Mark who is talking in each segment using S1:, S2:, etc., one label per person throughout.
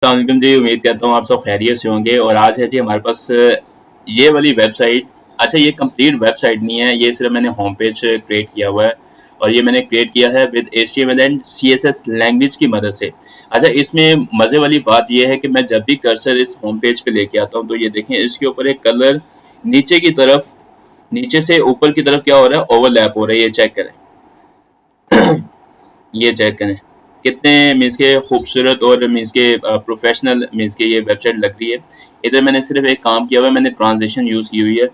S1: अस्सलामुअलैकुम जी, उम्मीद करता हूँ आप सब खैरियत से होंगे। और आज है जी हमारे पास ये वाली वेबसाइट। अच्छा, ये कंप्लीट वेबसाइट नहीं है, ये सिर्फ मैंने होम पेज क्रिएट किया हुआ है और ये मैंने क्रिएट किया है with HTML and CSS language की मदद से। अच्छा, इसमें मज़े वाली बात ये है कि मैं जब भी कर्सर इस होम पेज पे लेके आता हूँ तो ये देखें, इसके ऊपर एक कलर नीचे की तरफ, नीचे से ऊपर की तरफ क्या हो रहा है, ओवरलैप हो रहा है। ये चेक करें, ये चेक करें कितने मीन्स के खूबसूरत और मीन्स के प्रोफेशनल मीन्स के ये वेबसाइट लग रही है। इधर मैंने सिर्फ एक काम किया हुआ है, मैंने ट्रांजिशन यूज़ की हुई है।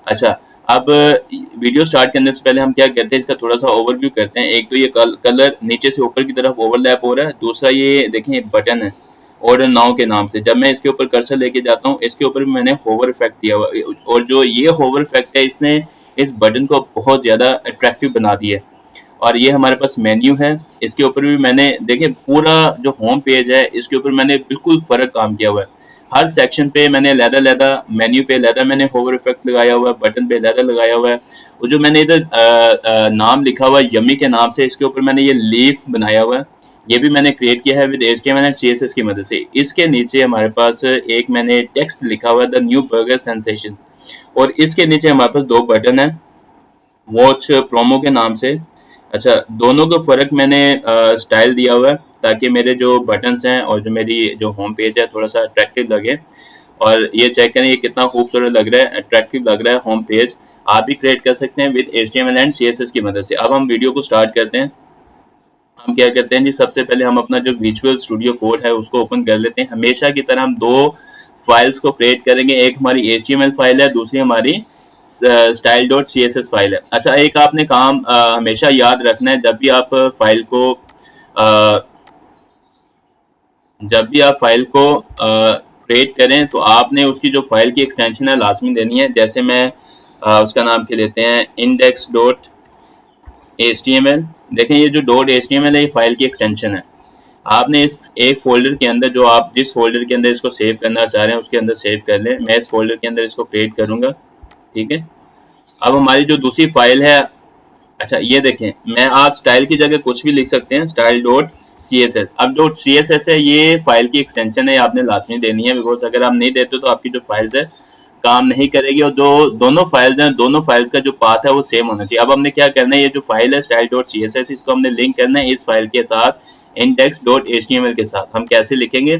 S1: अच्छा, अब वीडियो स्टार्ट करने से पहले हम क्या करते हैं, इसका थोड़ा सा ओवरव्यू करते हैं। एक तो ये कलर नीचे से ऊपर की तरफ ओवरलैप हो रहा है, दूसरा ये देखें एक बटन है ऑर्डर नाउ के नाम से। जब मैं इसके ऊपर कर्सर लेके जाता हूँ, इसके ऊपर भी मैंने होवर इफेक्ट दिया हुआ है और जो ये होवर इफेक्ट है इसने इस बटन को बहुत ज़्यादा अट्रैक्टिव बना दिया है। और ये हमारे पास मेन्यू है, इसके ऊपर भी मैंने देखिए पूरा जो होम पेज है इसके ऊपर मैंने बिल्कुल फ़र्क काम किया हुआ है। हर सेक्शन पे मैंने अलहदा-अलहदा, मेन्यू पे अलहदा मैंने होवर इफेक्ट लगाया हुआ है, बटन पे अलहदा लगाया हुआ है। और जो मैंने इधर नाम लिखा हुआ है यम्मी के नाम से, इसके ऊपर मैंने ये लीफ बनाया हुआ है। ये भी मैंने क्रिएट किया है विद HTML एंड CSS की मदद से। इसके नीचे हमारे पास एक मैंने टेक्स्ट लिखा हुआ है, द न्यू बर्गर सेंसेशन। और इसके नीचे हमारे पास दो बटन है, वॉच प्रोमो के नाम से। अच्छा, दोनों का फ़र्क मैंने स्टाइल दिया हुआ है ताकि मेरे जो बटन्स हैं और जो मेरी जो होम पेज है थोड़ा सा अट्रैक्टिव लगे। और ये चेक करें, ये कितना खूबसूरत लग रहा है, अट्रैक्टिव लग रहा है होम पेज। आप भी क्रिएट कर सकते हैं विद HTML एंड CSS की मदद से। अब हम वीडियो को स्टार्ट करते हैं। हम क्या करते हैं जी, सबसे पहले हम अपना जो विजुअल स्टूडियो कोड है उसको ओपन कर लेते हैं। हमेशा की तरह हम दो फाइल्स को क्रिएट करेंगे, एक हमारी HTML फाइल है, दूसरी हमारी स्टाइल डॉट CSS फाइल है। अच्छा, एक आपने काम हमेशा याद रखना है, अ, जब भी आप फाइल को क्रिएट करें तो आपने उसकी जो फाइल की एक्सटेंशन है लाजमी देनी है। जैसे मैं उसका नाम के लेते हैं इंडेक्स डॉट HTML। देखें, ये जो डॉट HTML है ये फाइल की एक्सटेंशन है। आपने इस एक फ़ोल्डर के अंदर, जो आप जिस फ़ोल्डर के अंदर इसको सेव करना चाह रहे हैं उसके अंदर सेव कर लें। मैं इस फ़ोल्डर के अंदर इसको क्रिएट करूँगा, ठीक है। अब हमारी जो दूसरी फ़ाइल है, अच्छा ये देखें, मैं आप स्टाइल की जगह कुछ भी लिख सकते हैं, स्टाइल डॉट CSS। अब डॉट CSS है, ये फाइल की एक्सटेंशन है, आपने लाजमी देनी है, बिकॉज अगर आप नहीं देते तो आपकी जो फाइल्स है काम नहीं करेगी। और जो दोनों फाइल्स हैं, दोनों फाइल्स का जो पाथ है वो सेम होना चाहिए। अब हमने क्या करना है, ये जो फाइल है स्टाइल डॉट CSS, इसको हमने लिंक करना है इस फाइल के साथ, इंडेक्स डॉट HTML के साथ। हम कैसे लिखेंगे?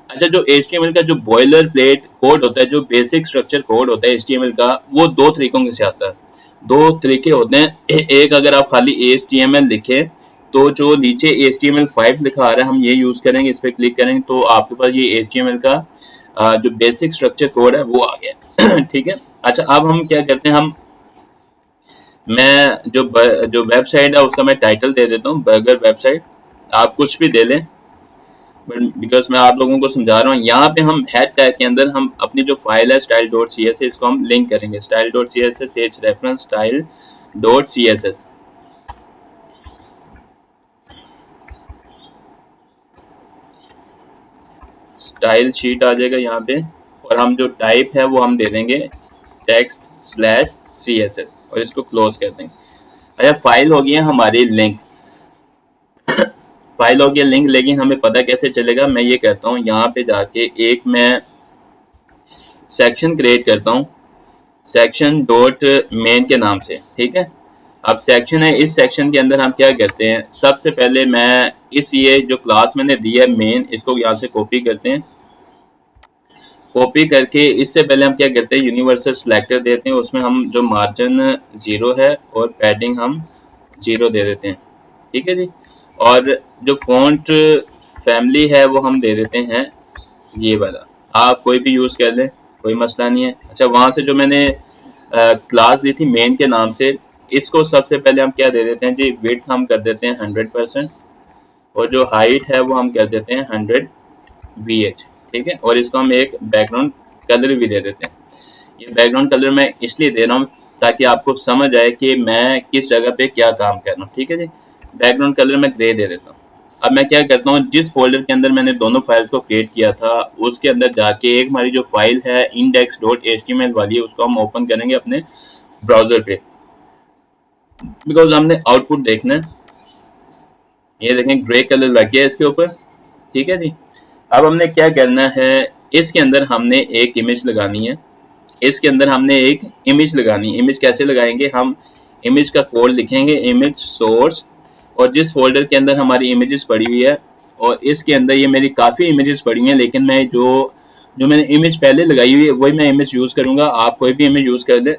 S1: अच्छा, जो HTML का जो बॉयलर प्लेट कोड होता है, जो बेसिक स्ट्रक्चर कोड होता है HTML का, वो दो तरीकों से आता है। दो तरीके होते हैं। एक, अगर आप खाली HTML लिखें तो जो नीचे HTML5 लिखा आ रहा है हम ये यूज़ करेंगे, इस पर क्लिक करेंगे तो आपके पास ये HTML का जो बेसिक स्ट्रक्चर कोड है वो आ गया। ठीक है। अच्छा, अब हम क्या करते हैं, हम मैं जो वेबसाइट है उसका मैं टाइटल दे देता हूँ बर्गर वेबसाइट। आप कुछ भी दे लें, बट बिकॉज मैं आप लोगों को समझा रहा हूँ। यहाँ पे हम हेड टैग के अंदर हम अपनी जो फाइल है स्टाइल डॉट CSS, इसको हम लिंक करेंगे, style dot CSS H reference style dot CSS। Style sheet आ जाएगा यहाँ पे, और हम जो टाइप है वो हम दे देंगे टेक्स्ट स्लैश CSS और इसको क्लोज कर देंगे। अच्छा, फाइल हो गई है हमारी लिंक, फाइल हो गया लिंक। लेकिन हमें पता कैसे चलेगा, मैं ये कहता हूँ यहाँ पे जाके एक मैं सेक्शन क्रिएट करता हूँ, सेक्शन डॉट मेन के नाम से, ठीक है। अब सेक्शन है, इस सेक्शन के अंदर हम क्या करते हैं, सबसे पहले मैं इस ये जो क्लास मैंने दी है मेन, इसको यहाँ से कॉपी करते हैं। कॉपी करके इससे पहले हम क्या करते हैं, यूनिवर्सल सिलेक्टर देते हैं, उसमें हम जो मार्जिन 0 है और पैडिंग हम 0 दे देते हैं, ठीक है जी। और जो फॉन्ट फैमिली है वो हम दे देते हैं ये वाला, आप कोई भी यूज़ कर लें, कोई मसला नहीं है। अच्छा, वहाँ से जो मैंने क्लास दी थी मेन के नाम से, इसको सबसे पहले हम क्या दे देते हैं जी, विड्थ हम कर देते हैं 100%, और जो हाइट है वो हम कर देते हैं 100 VH, ठीक है। और इसको हम एक बैकग्राउंड कलर भी दे देते हैं। ये बैकग्राउंड कलर मैं इसलिए दे रहा हूँ ताकि आपको समझ आए कि मैं किस जगह पे क्या काम कर रहा हूँ, ठीक है जी। बैकग्राउंड कलर मैं ग्रे दे देता हूँ। अब मैं क्या करता हूँ, जिस फोल्डर के अंदर मैंने दोनों फाइल्स को क्रिएट किया था उसके अंदर जाके एक हमारी जो फाइल है इंडेक्स डॉट HTML वाली है, उसको हम ओपन करेंगे अपने ब्राउजर पे, बिकॉज हमने आउटपुट देखना है। ये देखें, ग्रे कलर लग गया इसके ऊपर, ठीक है जी। अब हमने क्या करना है, इसके अंदर हमने एक इमेज लगानी है, इसके अंदर हमने एक इमेज लगानी है। इमेज कैसे लगाएंगे, हम इमेज का कोड लिखेंगे, इमेज सोर्स, और जिस फोल्डर के अंदर हमारी इमेजेस पड़ी हुई है, और इसके अंदर ये मेरी काफ़ी इमेजेस पड़ी हुई हैं, लेकिन मैं जो जो मैंने इमेज पहले लगाई हुई है वही मैं इमेज यूज़ करूँगा। आप कोई भी इमेज यूज़ कर ले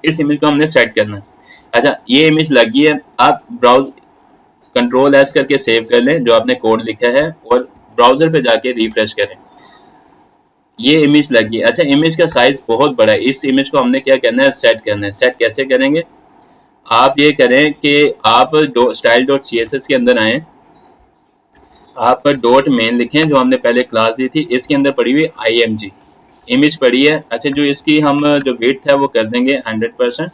S1: इस इमेज को हमने सेट करना है। अच्छा, ये इमेज लगी है, आप ब्राउज कंट्रोल एस करके सेव कर लें जो आपने कोड लिखा है, और ब्राउजर पे जाके रिफ्रेश करें। ये इमेज लगी है। अच्छा, इमेज का साइज बहुत बड़ा है, इस इमेज को हमने क्या करना है, सेट करना है। सेट कैसे करेंगे, आप ये करें कि आप style dot C S S के अंदर आए, आप डॉट मेन लिखें जो हमने पहले क्लास दी थी, इसके अंदर पड़ी हुई आई एम जी इमेज पड़ी है। अच्छा, जो इसकी हम जो विड्थ है वो कर देंगे 100%,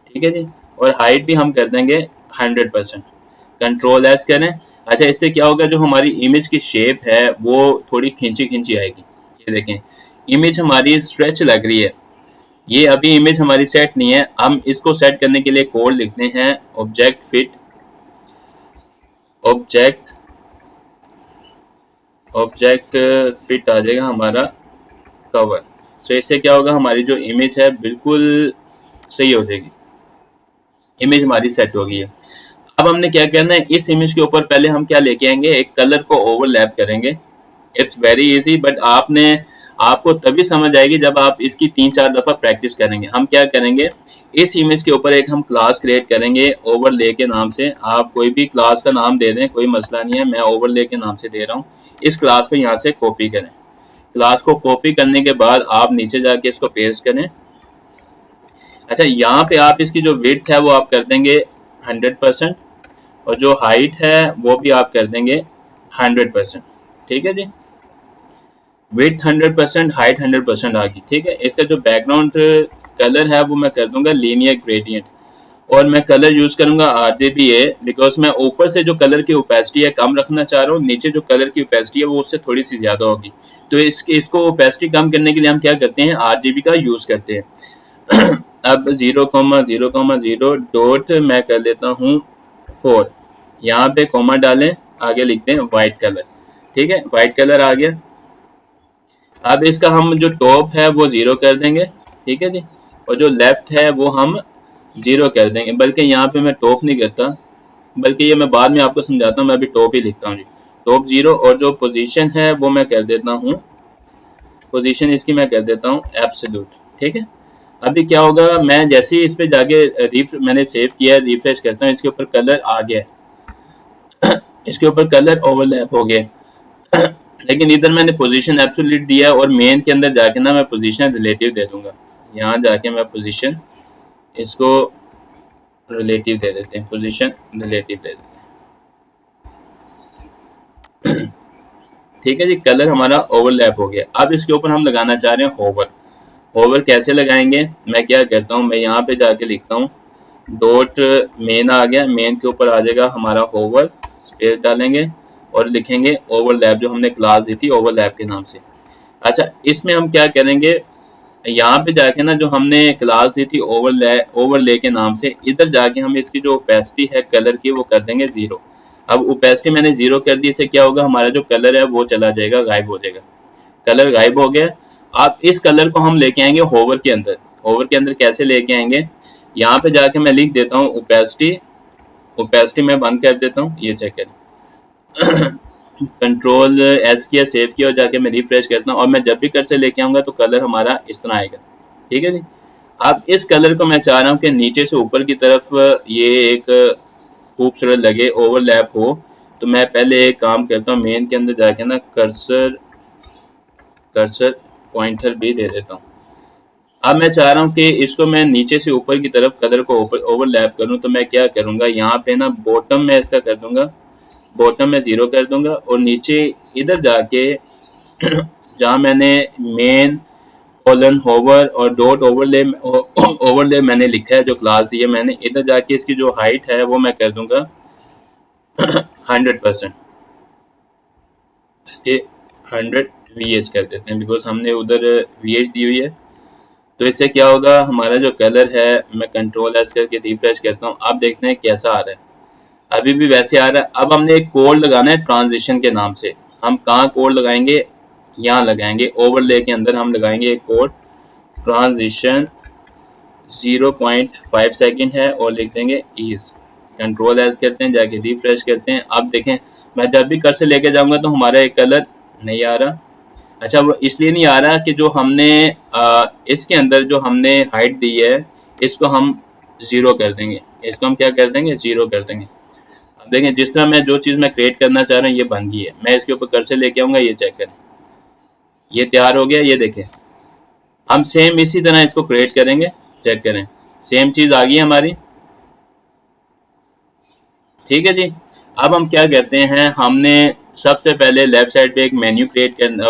S1: ठीक है जी, और हाइट भी हम कर देंगे 100%। कंट्रोल एस करें। अच्छा, इससे क्या होगा, जो हमारी इमेज की शेप है वो थोड़ी खींची खींची आएगी। ये देखें, इमेज हमारी स्ट्रेच लग रही है। ये अभी इमेज हमारी सेट नहीं है, हम इसको सेट करने के लिए कोड लिखते हैं, object fit, object object fit आ जाएगा हमारा कवर। तो इससे क्या होगा, हमारी जो इमेज है बिल्कुल सही हो जाएगी, इमेज हमारी सेट हो गई है। अब हमने क्या करना है, इस इमेज के ऊपर पहले हम क्या लेके आएंगे, एक कलर को ओवरलैप करेंगे। इट्स वेरी इजी, बट आपको तभी समझ आएगी जब आप इसकी 3-4 दफा प्रैक्टिस करेंगे। हम क्या करेंगे, इस इमेज के ऊपर एक हम क्लास क्रिएट करेंगे ओवरले के नाम से। आप कोई भी क्लास का नाम दे दें, कोई मसला नहीं है, मैं ओवरले के नाम से दे रहा हूँ। इस क्लास को यहाँ से कॉपी करें। क्लास को कॉपी करने के बाद आप नीचे जाके इसको पेस्ट करें। अच्छा, यहाँ पे आप इसकी जो विड्थ है वो आप कर देंगे 100%, और जो हाइट है वो भी आप कर देंगे 100%, ठीक है जी। विड्थ 100%, हाइट 100% आ गई, ठीक है। इसका जो बैकग्राउंड कलर है वो मैं कर दूंगा लीनियर ग्रेडियंट, और मैं कलर यूज करूंगा RGBA, बिकॉज मैं ऊपर से जो कलर की ओपेसिटी है कम रखना चाह रहा हूँ, नीचे जो कलर की ओपेसिटी है वो उससे थोड़ी सी ज्यादा होगी। तो इसको ओपेसिटी कम करने के लिए हम क्या करते हैं, RGB का यूज करते हैं। अब 0,0,0 डॉट मैं कर लेता हूँ 4, यहाँ पे कॉमा डालें, आगे लिखते हैं व्हाइट कलर, ठीक है, व्हाइट कलर आ गया। अब इसका हम जो टॉप है वो 0 कर देंगे, ठीक है जी, और जो लेफ्ट है वो हम 0 कर देंगे। बल्कि यहाँ पे मैं टॉप नहीं करता, बल्कि ये मैं बाद में आपको समझाता हूँ, मैं अभी टॉप ही लिखता हूँ जी। टॉप 0, और जो पोजीशन है वो मैं कर देता हूँ, पोजीशन इसकी मैं कर देता हूँ एब्सोल्यूट, ठीक है। अभी क्या होगा, मैं जैसे ही इस पे जाके मैंने सेव किया, रिफ्रेश करता हूँ, इसके ऊपर कलर आ गया, इसके ऊपर कलर ओवरलैप हो गया। लेकिन इधर मैंने पोजीशन एब्सोल्यूट दिया, और मेन के अंदर जाके ना मैं पोजीशन रिलेटिव दे दूंगा। यहाँ जाके मैं पोजीशन इसको रिलेटिव दे देते हैं, पोजीशन रिलेटिव दे देते हैं। ठीक है जी, कलर हमारा ओवरलैप हो गया। अब इसके ऊपर हम लगाना चाह रहे हैं होवर। होवर कैसे लगाएंगे, मैं क्या करता हूँ, मैं यहाँ पे जाके लिखता हूँ डॉट मेन आ गया, मेन के ऊपर आ जाएगा हमारा होवर, स्पेस डालेंगे और लिखेंगे ओवरलैप, जो हमने क्लास दी थी ओवरलैप के नाम से। अच्छा, इसमें हम क्या करेंगे, यहाँ पे जाके ना जो हमने क्लास दी थी ओवरले के नाम से, इधर जाके हम इसकी जो ओपेसिटी है कलर की वो कर देंगे 0। अब ओपेसिटी मैंने 0 कर दी, इससे क्या होगा, हमारा जो कलर है वो चला जाएगा, गायब हो जाएगा, कलर गायब हो गया। अब इस कलर को हम लेके आएंगे होवर के अंदर। होवर के अंदर कैसे लेके आएंगे, यहाँ पे जाके मैं लिख देता हूँ ओपेसिटी, ओपेसिटी मैं बंद कर देता हूँ, ये चेक करें। कंट्रोल एस किया, सेव किया, और जाके मैं रिफ्रेश करता हूँ, और मैं जब भी कर्सर लेके आऊंगा तो कलर हमारा इस तरह आएगा, ठीक है जी। अब इस कलर को मैं चाह रहा हूँ कि नीचे से ऊपर की तरफ ये एक खूबसूरत लगे, ओवरलैप हो। तो मैं पहले एक काम करता हूँ, मेन के अंदर जाके ना कर्सर पॉइंटर भी दे देता हूँ। अब मैं चाह रहा हूँ कि इसको मैं नीचे से ऊपर की तरफ कलर को ओवरलैप करूँ, तो मैं क्या करूँगा, यहाँ पे ना बॉटम में इसका कर दूंगा, बॉटम में 0 कर दूंगा, और नीचे इधर जाके जहाँ मैंने मेन कॉलन होवर और डॉट ओवरले मैंने लिखा है, जो क्लास दी है मैंने, इधर जाके इसकी जो हाइट है वो मैं कर दूंगा 100%, 100 VH कर देते हैं, बिकॉज हमने उधर VH दी हुई है। तो इससे क्या होगा, हमारा जो कलर है, मैं कंट्रोल एस करके रिफ्रेश करता हूँ, आप देखते हैं कैसा आ रहा है, अभी भी वैसे आ रहा है। अब हमने एक कोड लगाना है ट्रांजिशन के नाम से, हम कहाँ कोड लगाएंगे, यहाँ लगाएंगे, ओवरले के अंदर हम लगाएंगे एक कोड, ट्रांजिशन 0.5 सेकेंड है और लिख देंगे इज। कंट्रोल एज करते हैं, जाके रिफ्रेश करते हैं। अब देखें मैं जब भी कर्सर लेके जाऊंगा तो हमारा एक कलर नहीं आ रहा। अच्छा, वो इसलिए नहीं आ रहा कि जो हमने इसके अंदर जो हमने हाइट दी है इसको हम ज़ीरो कर देंगे, इसको हम क्या कर देंगे, ज़ीरो कर देंगे। अब देखें जिस तरह मैं जो चीज़ मैं क्रिएट करना चाह रहा हूँ ये बन गई है। मैं इसके ऊपर कर्सर लेके आऊँगा, ये चेक करें, ये तैयार हो गया। ये देखें हम सेम इसी तरह इसको क्रिएट करेंगे, चेक करें सेम चीज़ आ गई है हमारी। ठीक है जी। अब हम क्या करते हैं, हमने सबसे पहले लेफ्ट साइड पे एक मेन्यू क्रिएट करना,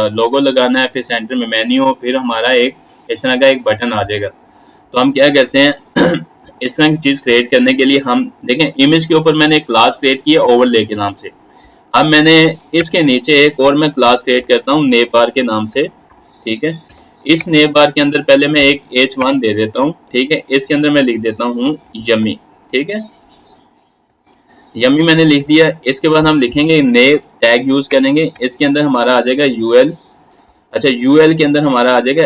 S1: लोगो लगाना है, फिर सेंटर में मेन्यू, फिर हमारा एक इस तरह का एक बटन आ जाएगा। तो हम क्या करते हैं इस तरह की चीज़ क्रिएट करने के लिए हम देखें इमेज के ऊपर मैंने एक क्लास क्रिएट की है ओवरले के नाम से। अब मैंने इसके नीचे एक और मैं क्लास क्रिएट करता हूँ नेव बार के नाम से। ठीक है, इस नेव बार के अंदर पहले मैं एक h1 दे देता हूँ। ठीक है, इसके अंदर मैं लिख देता हूँ यमी। ठीक है, यमी मैंने लिख दिया। इसके बाद हम लिखेंगे नेव टैग यूज करेंगे, इसके अंदर हमारा आ जाएगा यूएल। अच्छा, यूएल के अंदर हमारा आ जाएगा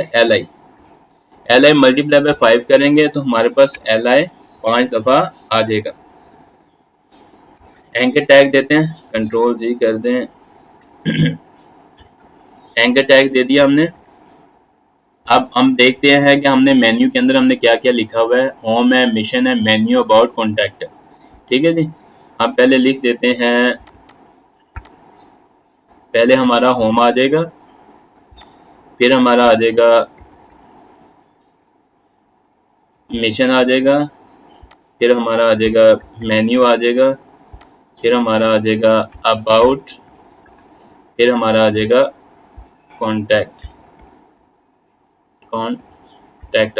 S1: एल आई मल्टीप्लाई बाय 5 करेंगे तो हमारे पास एल आई 5 दफा आ जाएगा। एंकर टैग देते हैं, कंट्रोल जी कर दें, एंकर टैग दे दिया हमने। अब हम देखते हैं कि हमने मेन्यू के अंदर हमने क्या क्या लिखा हुआ है। होम है, मिशन है, मेन्यू, अबाउट, कॉन्टैक्ट है। ठीक है जी, हम पहले लिख देते हैं, पहले हमारा होम आ जाएगा, फिर हमारा आ जाएगा मिशन आ जाएगा, फिर हमारा आ जाएगा मेन्यू आ जाएगा, फिर हमारा आ जाएगा अबाउट, फिर हमारा आ जाएगा कॉन्टैक्ट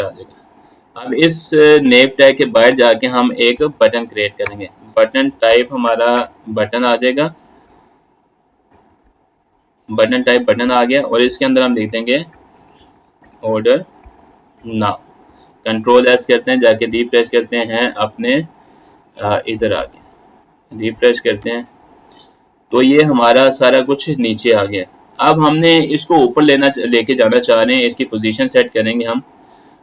S1: आ जाएगा। अब इस नेव टैग के बाहर जाके हम एक बटन क्रिएट करेंगे। बटन टाइप हमारा बटन आ जाएगा, बटन टाइप बटन आ गया और इसके अंदर हम लिख देंगे ऑर्डर नाउ। कंट्रोल एस करते हैं, जाके रिफ्रेश करते हैं अपने इधर आगे रिफ्रेश करते हैं तो ये हमारा सारा कुछ नीचे आ गया। अब हमने इसको ऊपर लेके जाना चाह रहे हैं, इसकी पोजीशन सेट करेंगे हम।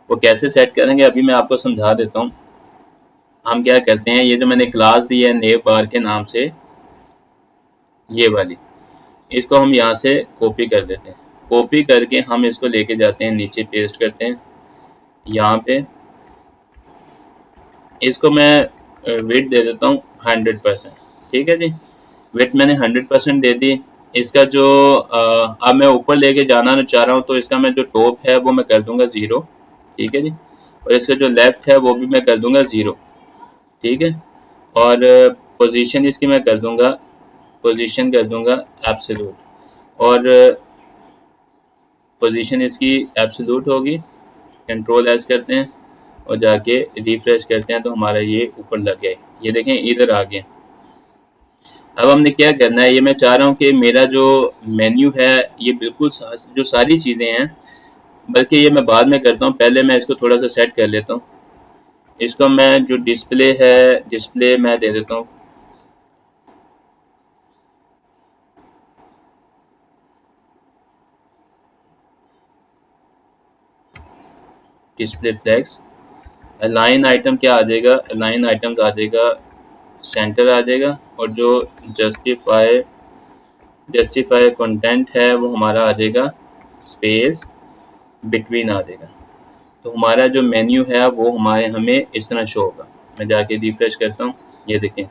S1: वो कैसे सेट करेंगे अभी मैं आपको समझा देता हूँ। हम क्या करते हैं, ये जो मैंने क्लास दी है नेव बार के नाम से, ये वाली, इसको हम यहाँ से कॉपी कर देते हैं। कॉपी करके हम इसको लेके जाते हैं नीचे, पेस्ट करते हैं यहाँ पे। इसको मैं वेट दे देता हूँ 100%। ठीक है जी, वेट मैंने 100% दे दी। इसका जो अब मैं ऊपर लेके जाना चाह रहा हूँ तो इसका मैं जो टॉप है वो मैं कर दूंगा 0। ठीक है जी, और इसका जो लेफ्ट है वो भी मैं कर दूंगा 0। ठीक है, और पोजीशन इसकी मैं कर दूंगा, पोजीशन कर दूंगा एब्सोल्यूट, और पोजीशन इसकी एब्सोल्यूट होगी। कंट्रोल एस करते हैं और जाके रिफ्रेश करते हैं तो हमारा ये ऊपर लग गया। ये देखें इधर आ गया। अब हमने क्या करना है, ये मैं चाह रहा हूँ कि मेरा जो मेन्यू है ये बिल्कुल जो सारी चीज़ें हैं, बल्कि ये मैं बाद में करता हूँ, पहले मैं इसको थोड़ा सा सेट कर लेता हूँ। इसको मैं जो डिस्प्ले है, डिस्प्ले मैं दे देता हूँ डिस्प्ले फ्लैग्स। अलाइन आइटम क्या आ जाएगा, अलाइन आइटम्स आ जाएगा सेंटर आ जाएगा, और जो जस्टिफाई कंटेंट है वो हमारा आ जाएगा स्पेस बिटवीन आ जाएगा। तो हमारा जो मेन्यू है वो हमें इस तरह शो होगा। मैं जाके रिफ्रेश करता हूँ, ये देखें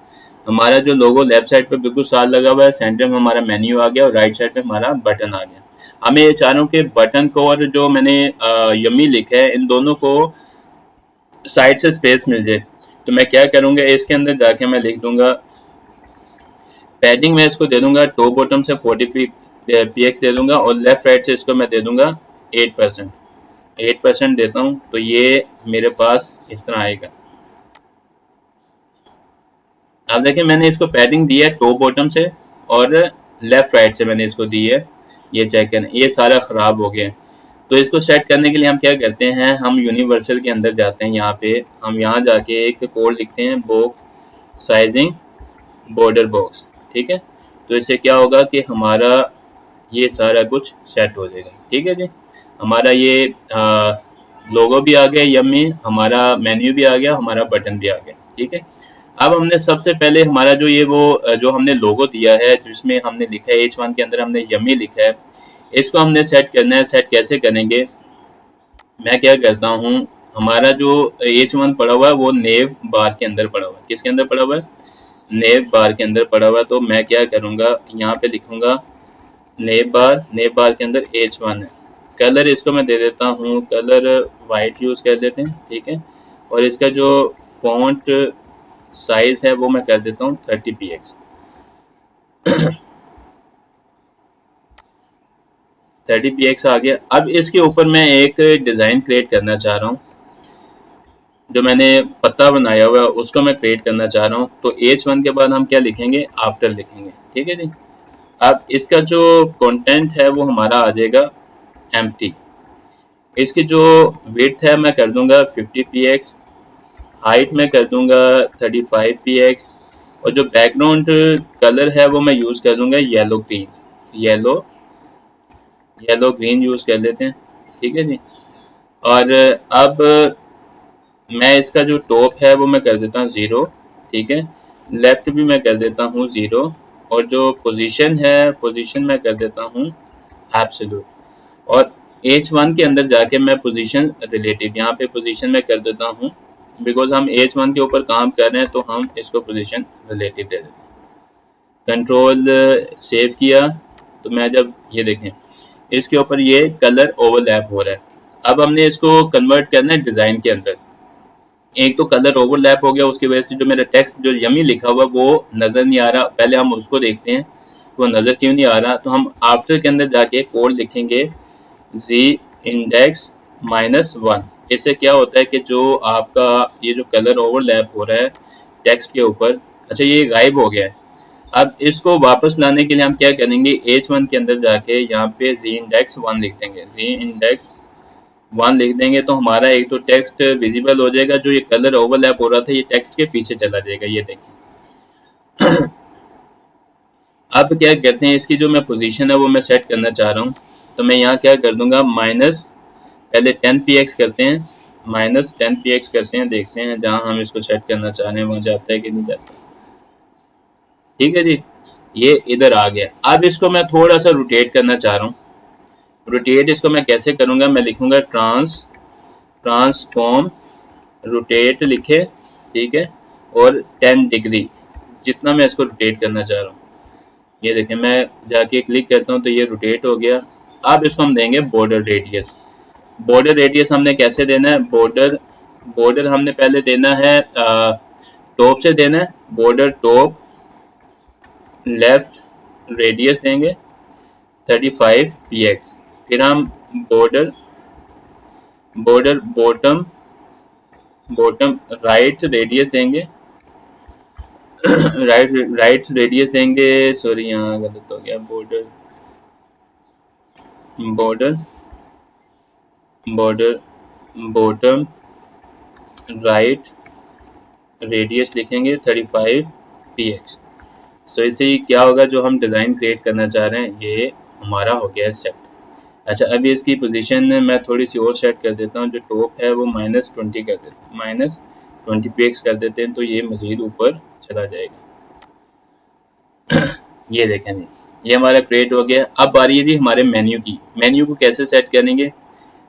S1: हमारा जो लोगो लेफ्ट साइड पे बिल्कुल साथ लगा हुआ है, सेंटर में हमारा मेन्यू आ गया और राइट साइड पे हमारा बटन आ गया। हमें ये चाह रहा हूँ कि बटन को और जो मैंने यमी लिखा है इन दोनों को साइड से स्पेस मिल जाए। तो मैं क्या करूँगा, इसके अंदर जाके मैं लिख दूंगा पैडिंग, मैं इसको दे दूंगा टॉप बॉटम से 40 px दे दूंगा, और लेफ्ट राइट से इसको मैं दे दूंगा 8% देता हूँ। तो ये मेरे पास इस तरह आएगा। अब देखिए मैंने इसको पैडिंग दी है टॉप बॉटम से और लेफ्ट राइट से मैंने इसको दी है। ये चेक करें, ये सारा ख़राब हो गया है। तो इसको सेट करने के लिए हम क्या करते हैं, हम यूनिवर्सल के अंदर जाते हैं। यहाँ पे हम यहाँ जाके एक कोड लिखते हैं, बॉक्स साइजिंग बॉर्डर बॉक्स। ठीक है, तो इससे क्या होगा कि हमारा ये सारा कुछ सेट हो जाएगा। ठीक है जी, हमारा ये लोगो भी आ गया यम्मी, हमारा मेन्यू भी आ गया, हमारा बटन भी आ गया। ठीक है, अब हमने सबसे पहले हमारा जो ये वो जो हमने लोगो दिया है जिसमें हमने लिखा है H1 के अंदर हमने यम्मी लिखा है, इसको हमने सेट करना है। सेट कैसे करेंगे, मैं क्या करता हूँ, हमारा जो H1 पड़ा हुआ है वो नेव बार के अंदर पड़ा हुआ है। किसके अंदर पड़ा हुआ है, नेव बार के अंदर पड़ा हुआ है। तो मैं क्या करूँगा, यहाँ पे लिखूंगा नेव बार के अंदर H1 है। कलर इसको मैं दे देता हूँ, कलर वाइट यूज़ कर देते हैं। ठीक है, और इसका जो फॉन्ट साइज है वो मैं कर देता हूँ 30px 30px आ गया। अब इसके ऊपर मैं एक डिज़ाइन क्रिएट करना चाह रहा हूँ, जो मैंने पत्ता बनाया हुआ है उसको मैं क्रिएट करना चाह रहा हूँ। तो H1 के बाद हम क्या लिखेंगे, आफ्टर लिखेंगे। ठीक है जी, अब इसका जो कंटेंट है वो हमारा आ जाएगा एम्प्टी। इसकी जो विड्थ है मैं कर दूंगा 50px, हाइट में कर दूंगा 35px, और जो बैकग्राउंड कलर है वो मैं यूज़ कर दूंगा yellow green, yellow yellow green use कर लेते हैं। ठीक है जी, और अब मैं इसका जो टॉप है वो मैं कर देता हूँ 0। ठीक है, लेफ्ट भी मैं कर देता हूँ 0, और जो पोजीशन है पोजीशन मैं कर देता हूँ एब्सोल्यूट। और H1 के अंदर जाके मैं पोजीशन रिलेटिव यहाँ पे पोजीशन में कर देता हूँ, बिकॉज हम H1 के ऊपर काम कर रहे हैं तो हम इसको पोजीशन रिलेटिव दे देते हैं। कंट्रोल सेव किया, तो मैं जब ये देखें इसके ऊपर ये कलर ओवरलैप हो रहा है। अब हमने इसको कन्वर्ट करना है डिज़ाइन के अंदर। एक तो कलर ओवरलैप हो गया, उसकी वजह से जो मेरा टेक्स्ट जो यमी लिखा हुआ वो नज़र नहीं आ रहा। पहले हम उसको देखते हैं वो नज़र क्यों नहीं आ रहा। तो हम आफ्टर के अंदर जाके कोड लिखेंगे z इंडेक्स -1। इससे क्या होता है कि जो आपका ये जो कलर ओवरलैप हो रहा है टेक्स्ट के ऊपर, अच्छा ये गायब हो गया है। अब इसको वापस लाने के लिए हम क्या करेंगे, H1 के अंदर जाके यहाँ पे z इंडेक्स 1 लिख देंगे, z इंडेक्स 1 लिख देंगे। तो हमारा एक तो टेक्स्ट विजिबल हो जाएगा, जो ये कलर ओवरलैप हो रहा था ये टेक्स्ट के पीछे चला जाएगा। ये देखिए अब क्या करते हैं, इसकी जो मैं पोजीशन है वो मैं सेट करना चाह रहा हूँ। तो मैं यहाँ क्या कर दूंगा, माइनस पहले 10px करते हैं, -10px करते हैं, देखते हैं जहाँ हम इसको सेट करना चाह रहे हैं वहाँ जाता है कि नहीं जाता। ठीक है जी, ये इधर आ गया। अब इसको मैं थोड़ा सा रोटेट करना चाह रहा हूँ। रोटेट इसको मैं कैसे करूँगा, मैं लिखूँगा ट्रांसफॉर्म रोटेट लिखे। ठीक है, और 10 डिग्री जितना मैं इसको रोटेट करना चाह रहा हूँ। ये देखें मैं जाके क्लिक करता हूँ तो ये रोटेट हो गया। अब इसको हम देंगे बॉर्डर रेडियस। बॉर्डर रेडियस हमने कैसे देना है, बॉर्डर हमने पहले देना है टॉप से देना है, बॉर्डर टॉप लेफ्ट रेडियस देंगे 35px। फिर हम बॉर्डर बॉटम राइट रेडियस देंगे राइट रेडियस देंगे, सॉरी यहाँ गलत हो गया, बॉर्डर बॉटम राइट रेडियस लिखेंगे 35px। सो इससे ही क्या होगा, जो हम डिज़ाइन क्रिएट करना चाह रहे हैं ये हमारा हो गया है सेट। अच्छा अभी इसकी पोजीशन मैं थोड़ी सी और सेट कर देता हूँ, जो टॉप है वो -20 कर देते हैं, -20px कर देते हैं, तो ये मज़ीद ऊपर चला जाएगा। ये देखें जी, ये हमारा क्रिएट हो गया। अब बारी है जी हमारे मेन्यू की। मेन्यू को कैसे सेट करेंगे,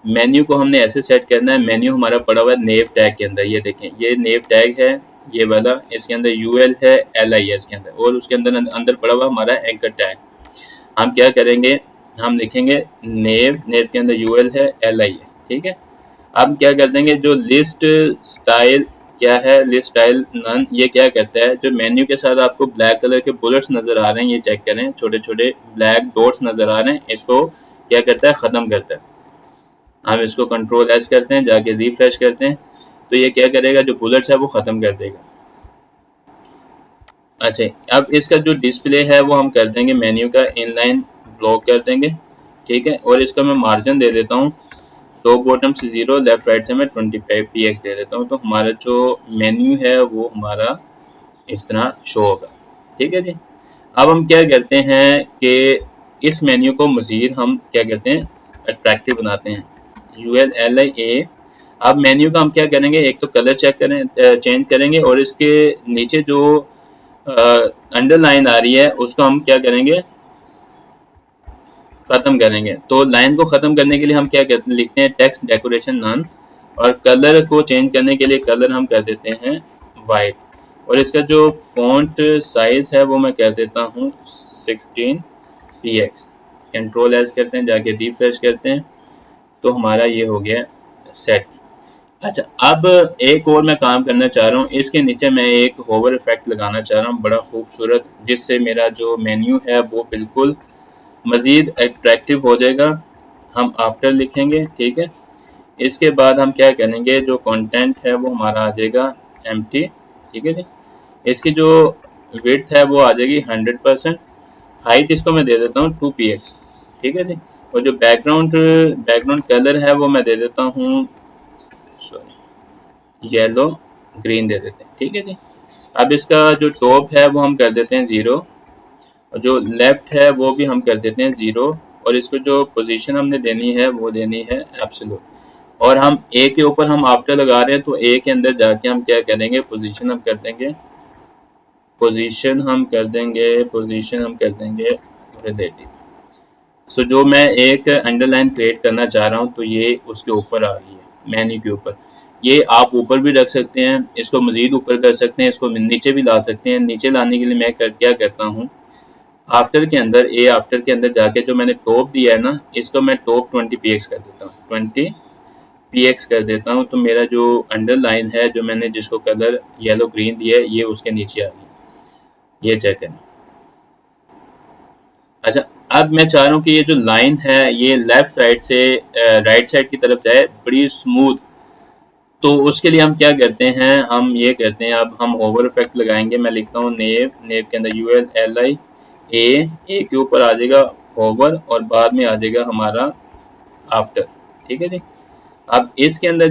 S1: मेन्यू को हमने ऐसे सेट करना है, मेन्यू हमारा पड़ा हुआ है नेव टैग के अंदर। ये देखें ये नेव टैग है ये वाला, इसके अंदर UL है LIS के अंदर, और उसके अंदर पड़ा हुआ हमारा एंकर टैग। हम क्या करेंगे, हम लिखेंगे नेव के अंदर UL है LI है। ठीक है, अब क्या कर देंगे, जो लिस्ट स्टाइल क्या है, लिस्ट स्टाइल नन, ये क्या करता है, जो मेन्यू के साथ आपको ब्लैक कलर के बुलेट्स नजर आ रहे हैं, ये चेक करें, छोटे छोटे ब्लैक डॉट्स नजर आ रहे हैं, इसको क्या करता है, ख़त्म करता है। हम इसको कंट्रोल S करते हैं, जाके रिफ्रेश करते हैं, तो ये क्या करेगा, जो बुलेट्स है वो ख़त्म कर देगा। अच्छा अब इसका जो डिस्प्ले है वो हम कर देंगे मेन्यू का इनलाइन ब्लॉक कर देंगे। ठीक है, और इसका मैं मार्जिन दे देता हूँ, टॉप बॉटम से 0, लेफ्ट राइट से मैं 25px दे देता हूँ। तो हमारा जो मेन्यू है वो हमारा इस तरह शो होगा। ठीक है जी, अब हम क्या करते हैं कि इस मेन्यू को मज़ीद हम क्या कहते हैं अट्रैक्टिव बनाते हैं, ULLIA। अब मेन्यू का हम क्या करेंगे, एक तो कलर चेंज करेंगे और इसके नीचे जो अंडरलाइन आ रही है उसको हम क्या करेंगे, ख़त्म करेंगे। तो लाइन को ख़त्म करने के लिए हम क्या कहते हैं, लिखते हैं टेक्स्ट डेकोरेशन नन, और कलर को चेंज करने के लिए कलर हम कर देते हैं वाइट, और इसका जो फॉन्ट साइज़ है वो मैं कर देता हूँ 16px। कंट्रोल एस करते हैं, जाके रिफ्रेश करते हैं, तो हमारा ये हो गया सेट। अच्छा, अब एक और मैं काम करना चाह रहा हूँ, इसके नीचे मैं एक होवर इफेक्ट लगाना चाह रहा हूँ बड़ा खूबसूरत, जिससे मेरा जो मेन्यू है वो बिल्कुल मज़ीद अट्रैक्टिव हो जाएगा। हम आफ्टर लिखेंगे, ठीक है। इसके बाद हम क्या करेंगे, जो कंटेंट है वो हमारा आ जाएगा एम्प्टी, ठीक है जी। इसकी जो विड्थ है वो आ जाएगी 100%। हाइट इसको मैं दे देता हूँ 2px, ठीक है जी। और जो बैकग्राउंड कलर है वो मैं दे देता हूँ, सॉरी, येलो ग्रीन दे देते हैं, ठीक है जी। अब इसका जो टॉप है वो हम कर देते हैं 0, और जो लेफ्ट है वो भी हम कर देते हैं 0, और इसको जो पोजीशन हमने देनी है वो देनी है एब्सोल्यूट। और हम ए के ऊपर हम आफ्टर लगा रहे हैं, तो ए के अंदर जाके हम क्या करेंगे, पोजीशन हम कर देंगे, रिलेटिव। सो जो मैं एक अंडरलाइन क्रिएट करना चाह रहा हूँ तो ये उसके ऊपर आ रही है मेन्यू के ऊपर। ये आप ऊपर भी रख सकते हैं, इसको मज़ीद ऊपर कर सकते हैं, इसको नीचे भी ला सकते हैं। नीचे लाने के लिए मैं क्या करता हूँ, आफ्टर के अंदर आफ्टर के अंदर जाके जो मैंने टॉप दिया है ना, इसको मैं टॉप 20px कर देता हूँ, 20px कर देता हूँ। तो मेरा जो अंडरलाइन है, जो मैंने जिसको कलर येलो ग्रीन दिया है, ये उसके नीचे आ गई, ये चेक करें। अच्छा, अब मैं चाह रहा हूँ कि ये जो लाइन है ये लेफ्ट साइड से राइट साइड की तरफ जाए बड़ी स्मूथ। तो उसके लिए हम क्या करते हैं, हम ये करते हैं, अब हम ओवर इफेक्ट लगाएंगे। मैं लिखता हूँ नेव के अंदर ULLI ए के ऊपर आ जाएगा ओवर, और बाद में आ जाएगा हमारा आफ्टर, ठीक है जी। अब इसके अंदर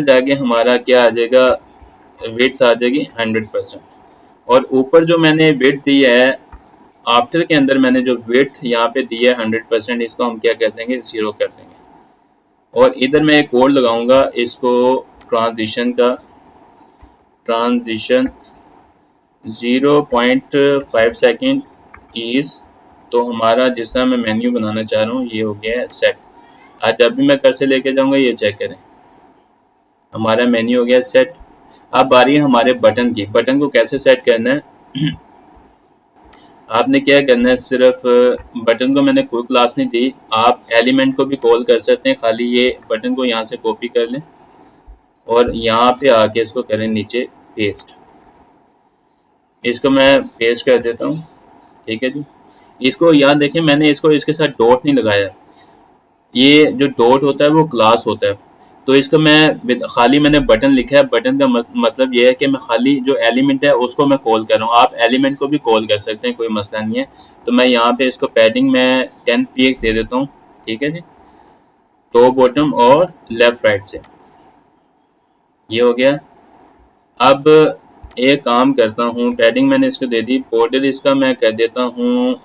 S1: जाके हमारा क्या आ जाएगा, विड्थ आ जाएगी 100%। और ऊपर जो मैंने विड्थ दी है आफ्टर के अंदर, मैंने जो विड्थ यहाँ पे दी है 100%, इसको हम क्या कर देंगे, 0 कर देंगे। और इधर मैं एक कोड लगाऊंगा, इसको ट्रांजिशन 0.5 सेकेंड ईज। तो हमारा जिस तरह मैं मेन्यू बनाना चाह रहा हूँ ये हो गया है सेट। आज जब भी मैं कर्सर लेके जाऊंगा ये चेक करें, हमारा मेन्यू हो गया सेट। अब बारी है हमारे बटन की। बटन को कैसे सेट करना है, आपने क्या करना है, सिर्फ बटन को मैंने कोई क्लास नहीं दी, आप एलिमेंट को भी कॉल कर सकते हैं। खाली ये बटन को यहाँ से कॉपी कर लें और यहाँ पे आके इसको करें नीचे पेस्ट। इसको मैं पेस्ट कर देता हूँ, ठीक है जी। इसको याद देखें, मैंने इसको इसके साथ डॉट नहीं लगाया। ये जो डॉट होता है वो क्लास होता है। तो इसको मैं खाली मैंने बटन लिखा है। बटन का मतलब ये है कि मैं खाली जो एलिमेंट है उसको मैं कॉल कर रहा हूँ। आप एलिमेंट को भी कॉल कर सकते हैं, कोई मसला नहीं है। तो मैं यहाँ पे इसको पैडिंग में 10px दे देता हूँ, ठीक है जी, टॉप बॉटम और लेफ्ट राइट से। ये हो गया। अब एक काम करता हूँ, पैडिंग मैंने इसको दे दी, बॉर्डर इसका मैं कर देता हूँ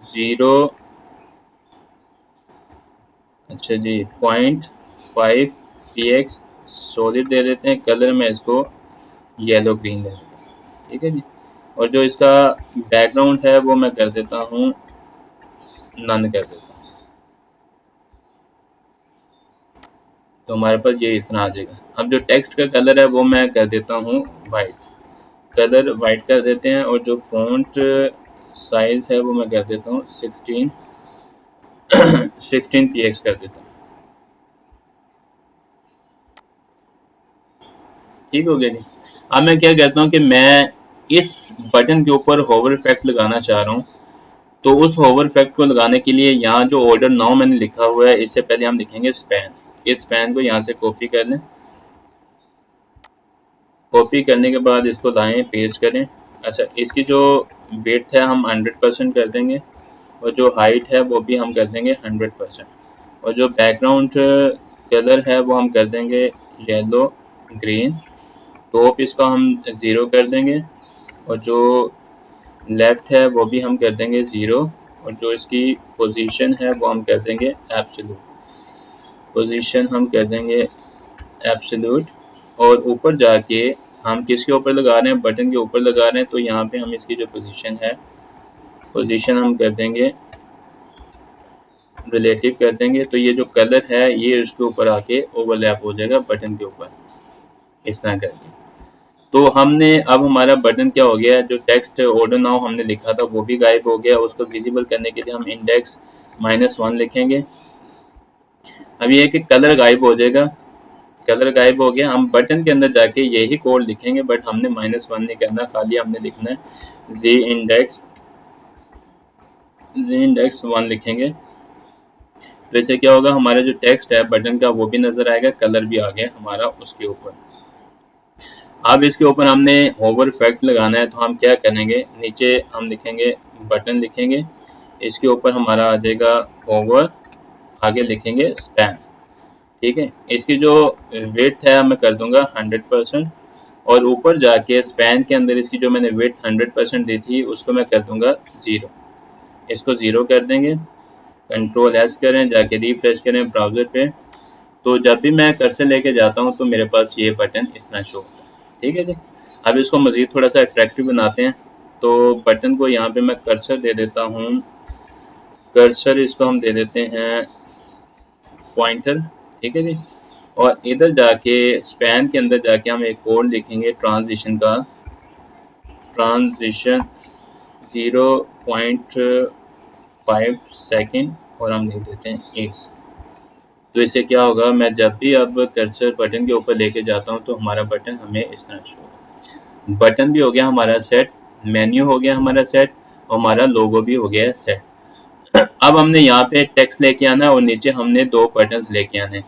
S1: 0, अच्छा जी, 0.5px सॉलिड दे देते हैं। कलर में इसको येलो ग्रीन दे देते हैं, ठीक है जी। और जो इसका बैकग्राउंड है वो मैं कर देता हूँ नन कर देता हूँ। तो हमारे पास ये इस तरह आ जाएगा। अब जो टेक्स्ट का कलर है वो मैं कर देता हूँ वाइट, कलर वाइट कर देते हैं। और जो फॉन्ट साइज है वो मैं कर देता हूँ 16px कर देता हूँ, ठीक हो गया जी। अब मैं क्या कहता हूँ कि मैं इस बटन के ऊपर होवर इफेक्ट लगाना चाह रहा हूँ। तो उस होवर इफेक्ट को लगाने के लिए यहाँ जो ऑर्डर नाउ मैंने लिखा हुआ है, इससे पहले हम लिखेंगे स्पैन। इस स्पैन को यहाँ से कॉपी कर लें। कॉपी करने के बाद इसको लाएं, पेस्ट करें। अच्छा, इसकी जो विड्थ है हम 100% कर देंगे, और जो हाइट है वो भी हम कर देंगे 100%। और जो बैकग्राउंड कलर है वो हम कर देंगे येलो ग्रीन। टॉप इसका हम 0 कर देंगे और जो लेफ़्ट है वो भी हम कर देंगे 0 और जो इसकी पोजीशन है वो हम कर देंगे एब्सोल्यूट, पोजीशन हम कर देंगे एब्सोल्यूट। और ऊपर जाके हम किसके ऊपर लगा रहे हैं, बटन के ऊपर लगा रहे हैं, तो यहाँ पे हम इसकी जो पोजीशन है, पोजीशन हम कर देंगे रिलेटिव कर देंगे। तो ये जो कलर है ये इसके ऊपर आके ओवरलैप हो जाएगा बटन के ऊपर, इस तरह करके। तो हमने अब हमारा बटन क्या हो गया, जो टेक्स्ट ऑर्डर नाउ हमने लिखा था वो भी गायब हो गया। उसको विजिबल करने के लिए हम इंडेक्स -1 लिखेंगे। अब ये है कि कलर गायब हो जाएगा, कलर गायब हो गया। हम बटन के अंदर जाके यही कोड लिखेंगे, बट हमने -1 नहीं करना, खाली हमने लिखना है जी इंडेक्स 1 लिखेंगे। तो इससे क्या होगा, हमारा जो टेक्स्ट है बटन का वो भी नजर आएगा, कलर भी आ गया हमारा उसके ऊपर। अब इसके ऊपर हमने होवर इफेक्ट लगाना है, तो हम क्या करेंगे, नीचे हम लिखेंगे बटन लिखेंगे, इसके ऊपर हमारा आ जाएगा होवर, आगे लिखेंगे स्पैन। ठीक है, इसकी जो विड्थ है मैं कर दूंगा 100% और ऊपर जाके स्पैन के अंदर इसकी जो मैंने विड्थ 100% दी थी उसको मैं कर दूंगा 0, इसको 0 कर देंगे। कंट्रोल एस करें, जाके रिफ्रेश करें ब्राउज़र पे, तो जब भी मैं कर्सर लेके जाता हूँ तो मेरे पास ये बटन इस तरह शो होता है। ठीक है जी। अब इसको मज़ीद थोड़ा सा अट्रैक्टिव बनाते हैं, तो बटन को यहाँ पे मैं कर्सर दे देता हूँ, कर्सर इसको हम दे देते हैं पॉइंटर। ठीक है जी। और इधर जाके स्पैन के अंदर जाके हम एक कोड लिखेंगे ट्रांजिशन का, ट्रांजिशन 0.5 सेकेंड और हम लिख देते हैं 8। तो इससे क्या होगा, मैं जब भी अब कर्सर बटन के ऊपर लेके जाता हूँ तो हमारा बटन हमें इस तरह शो होगा। बटन भी हो गया हमारा सेट, मेन्यू हो गया हमारा सेट और हमारा लोगो भी हो गया सेट। अब हमने यहाँ पे टेक्स्ट लेके आना है और नीचे हमने 2 बटन्स लेके आने।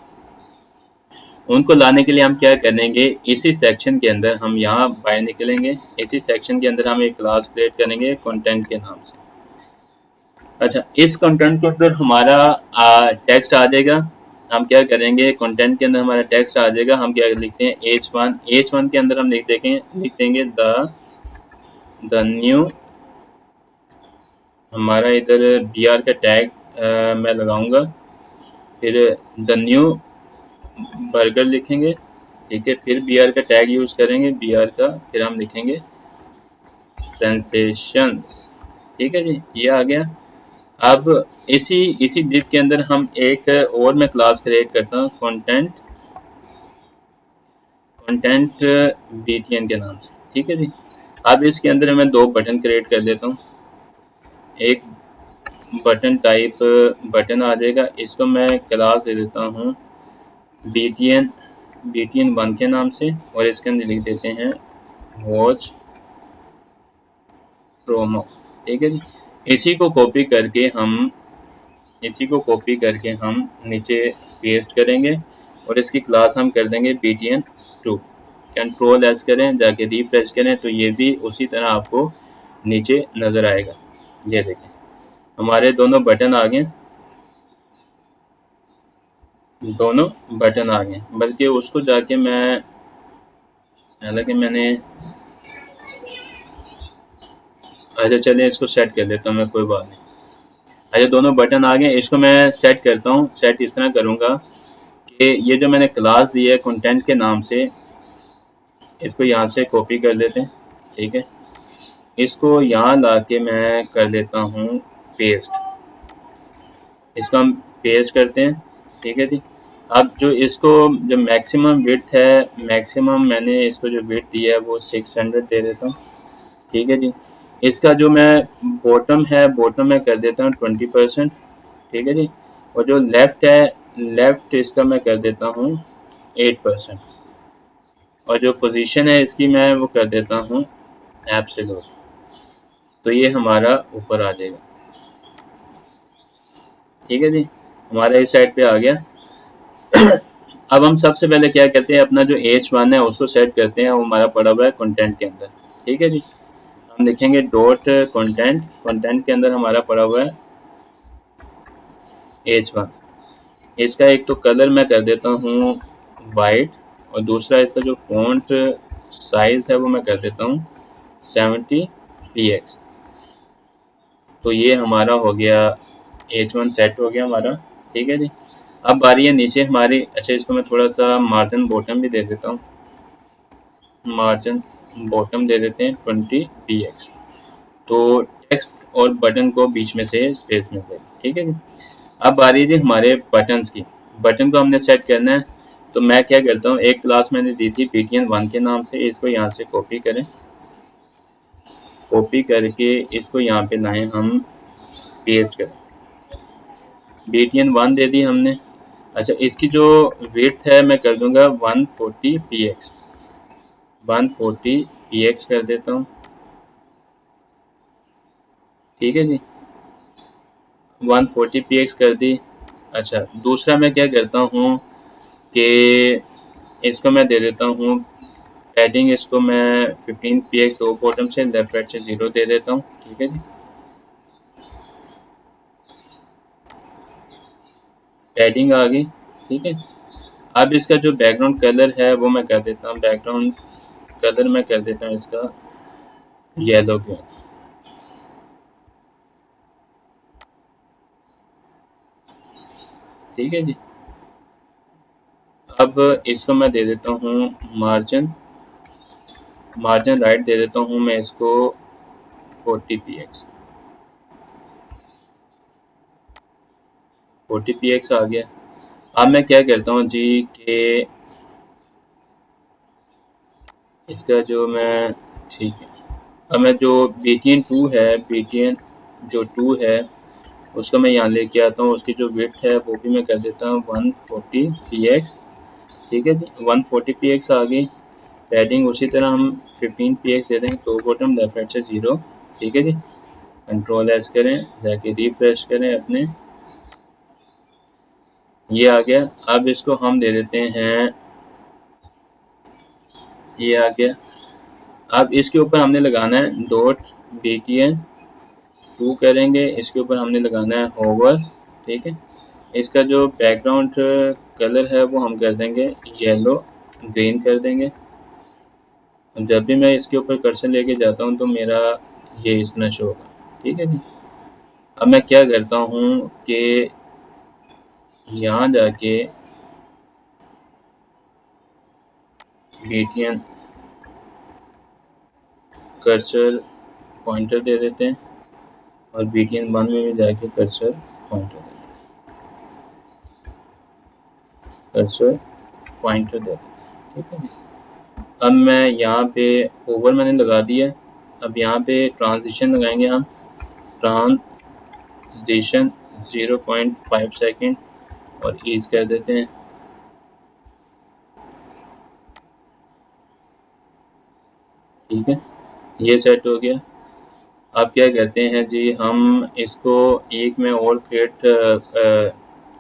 S1: उनको लाने के लिए हम क्या करेंगे, इसी सेक्शन के अंदर हम यहाँ बाहर निकलेंगे, इसी सेक्शन के अंदर हम एक क्लास क्रिएट करेंगे कंटेंट के नाम से। अच्छा, इस कंटेंट के अंदर हमारा टेक्स्ट आ जाएगा। हम क्या करेंगे, कंटेंट के अंदर हमारा टेक्स्ट आ जाएगा, हम क्या लिखते हैं H1 के अंदर हम लिख देंगे द न्यू, हमारा इधर BR का टैग मैं लगाऊंगा, फिर द न्यू बर्गर लिखेंगे। ठीक है, फिर BR का टैग यूज करेंगे, BR का, फिर हम लिखेंगे सेंसेशंस। ठीक है जी, ये आ गया। अब इसी डिव के अंदर हम एक और मैं क्लास क्रिएट करता हूँ कंटेंट BTN के नाम से। ठीक है जी। अब इसके अंदर मैं 2 बटन क्रिएट कर देता हूँ, एक बटन टाइप बटन आ जाएगा, इसको मैं क्लास दे देता हूँ BTN 1 के नाम से और इसके अंदर लिख देते हैं वॉच प्रोमो। ठीक है जी। इसी को कॉपी करके हम नीचे पेस्ट करेंगे और इसकी क्लास हम कर देंगे BTN 2। कंट्रोल एस करें, जाके रिफ्रेश करें तो ये भी उसी तरह आपको नीचे नज़र आएगा। ये देखें हमारे दोनों बटन आ गए, बल्कि उसको जाके मैं, हालांकि मैंने, अच्छा चलिए इसको सेट कर लेता हूँ मैं, कोई बात नहीं। अच्छा, दोनों बटन आ गए, इसको मैं सेट करता हूँ। सेट इस तरह करूँगा कि ये जो मैंने क्लास दी है कंटेंट के नाम से, इसको यहाँ से कॉपी कर लेते हैं। ठीक है, इसको यहाँ ला के मैं कर देता हूँ पेस्ट, इसको हम पेस्ट करते हैं। ठीक है जी। अब जो मैक्सिमम विड्थ है, मैक्सिमम मैंने इसको जो विड्थ दिया है वो 600 दे देता हूँ। ठीक है जी। इसका जो मैं बॉटम मैं कर देता हूँ 20%। ठीक है जी। और जो लेफ्ट इसका मैं कर देता हूँ 8%। और जो पोजीशन है इसकी मैं वो कर देता हूँ एब्सोल्यूट। तो ये हमारा ऊपर आ जाएगा। ठीक है जी, हमारा इस साइड पे आ गया। अब हम सबसे पहले क्या करते हैं, अपना जो H1 है उसको सेट करते हैं, वो हमारा पड़ा हुआ है कंटेंट के अंदर। ठीक है जी, हम लिखेंगे डॉट कंटेंट के अंदर हमारा पड़ा हुआ है H1। इसका एक तो कलर मैं कर देता हूँ वाइट और दूसरा इसका जो फॉन्ट साइज़ है वो मैं कर देता हूँ 70px। तो ये हमारा हो गया H1 सेट हो गया हमारा, ठीक है जी। अब बारी है नीचे हमारी, अच्छा इसको मैं थोड़ा सा मार्जिन बॉटम भी दे देता हूँ, मार्जिन बॉटम दे देते हैं 20px। तो टेक्स्ट और बटन को बीच में से स्पेस मिल जाएगी, ठीक है जी। अब बारी है जी हमारे बटन्स की, बटन को हमने सेट करना है। तो मैं क्या करता हूँ, एक क्लास मैंने दी थी btn1 के नाम से, इसको यहाँ से कॉपी करें, कॉपी करके इसको यहाँ पे लाएं हम, पेस्ट करें, btn1 दे दी हमने। अच्छा इसकी जो विड्थ है मैं कर दूंगा 140px, 140px कर देता हूँ, ठीक है जी, 140px कर दी। अच्छा दूसरा मैं क्या करता हूँ कि इसको मैं दे देता हूँ पैडिंग, इसको मैं 15px टॉप बॉटम से, लेफ्ट राइट से 0 दे देता हूँ, ठीक है जी। पैडिंग आ गई, ठीक है। अब इसका जो बैकग्राउंड कलर है वो मैं कर देता हूँ, बैकग्राउंड कलर मैं कर देता हूँ इसका येलो के, ठीक है जी। अब इसको मैं दे देता हूँ मार्जिन, मार्जिन राइट दे देता हूँ मैं इसको 40px, 40px आ गया। अब मैं क्या करता हूँ जी कि इसका जो मैं, ठीक है, अब मैं जो btn2 है, btn जो 2 है उसको मैं यहाँ लेके आता हूँ, उसकी जो विड्थ है वो भी मैं कर देता हूँ 140px, ठीक है जी, 140px आ गई। पैडिंग उसी तरह हम 15px दे देंगे, टॉप बॉटम लेफ्ट राइट से 0, ठीक है जी। कंट्रोल एस करें, जाके रिफ्रेश करें अपने, ये आ गया। अब इसको हम दे देते हैं, ये आ गया। अब इसके ऊपर हमने लगाना है डॉट btn2 करेंगे, इसके ऊपर हमने लगाना है होवर, ठीक है। इसका जो बैकग्राउंड कलर है वो हम कर देंगे येलो, ग्रीन कर देंगे। जब भी मैं इसके ऊपर कर्सर लेके जाता हूँ तो मेरा ये इस तरह शो होगा, ठीक है जी। अब मैं क्या करता हूँ कि यहाँ जाके btn कर्सर पॉइंटर दे देते हैं, और btn1 में भी जाके कर्सर पॉइंटर दे देते हैं, कर्सर पॉइंटर दे देते हैं, ठीक है जी। अब मैं यहाँ पे ओवर मैंने लगा दिया। अब यहाँ पे ट्रांजिशन लगाएंगे हम, ट्रांजिशन 0.5 सेकेंड और ईज कर देते हैं, ठीक है, ये सेट हो गया। अब क्या कहते हैं जी, हम इसको एक में और क्रिएट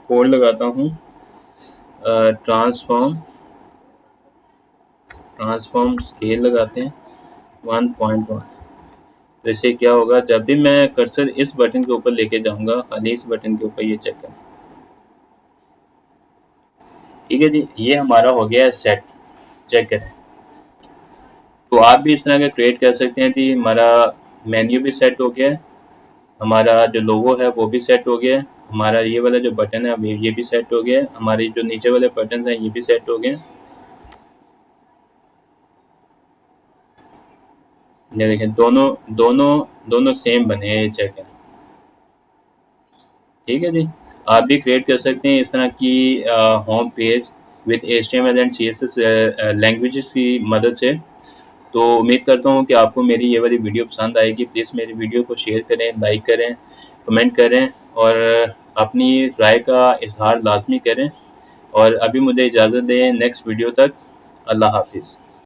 S1: कोड लगाता हूँ, ट्रांसफॉर्म, ट्रांसफॉर्म स्केल लगाते हैं 1.1। तो इससे क्या होगा, जब भी मैं कर्सर इस बटन के ऊपर लेके जाऊंगा, खाली इस बटन के ऊपर, ये चेक करें, ठीक है जी, ये हमारा हो गया है सेट, चेक करें। तो आप भी इस तरह का क्रिएट कर सकते हैं जी। हमारा मेन्यू भी सेट हो गया है, हमारा जो लोगो है वो भी सेट हो गया है, हमारा ये वाला जो बटन है ये भी सेट हो गया है, हमारे जो नीचे वाले बटन हैं ये भी सेट हो गए हैं। ये देखें, दोनों दोनों दोनों सेम बने हैं, ये चेक करें, ठीक है जी। आप भी क्रिएट कर सकते हैं इस तरह की home page with HTML and CSS languages की मदद से। तो उम्मीद करता हूँ कि आपको मेरी ये वाली वीडियो पसंद आएगी। प्लीज़ मेरी वीडियो को शेयर करें, लाइक करें, कमेंट करें, और अपनी राय का इजहार लाजमी करें। और अभी मुझे इजाज़त दें, नेक्स्ट वीडियो तक। अल्लाह हाफिज़।